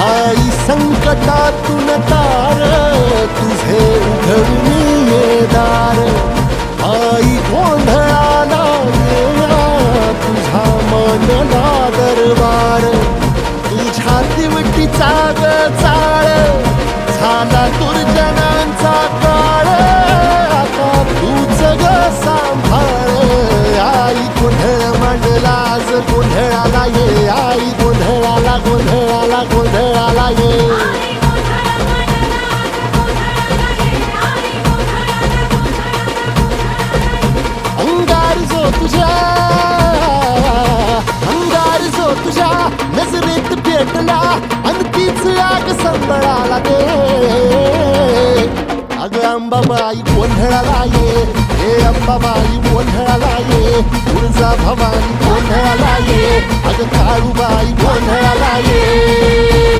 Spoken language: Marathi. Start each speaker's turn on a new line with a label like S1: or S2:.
S1: आई संकटातून तार तुझे उघडून ये दार आई गोंधळाला येणा तुझा मनला दरबार तुझ्या दिवटीचा ग चाळ झाला दुर्जनांचा काळ आता तूच ग सांभाळ आई गोंधळ मांडला आज गोंधळाला ये आई गोंधळाला गोंधळाला गोंधळाला ये अंगार जो तुझ्या नजरेत पेटला अन तीच आग संबळाला दे अग अंबाबाई गोंधळाला ये हे अंबाबाई गोंधळाला ये तुळजा भवानी गोंधळाला ये अग काळूबाई गोंधळाला ये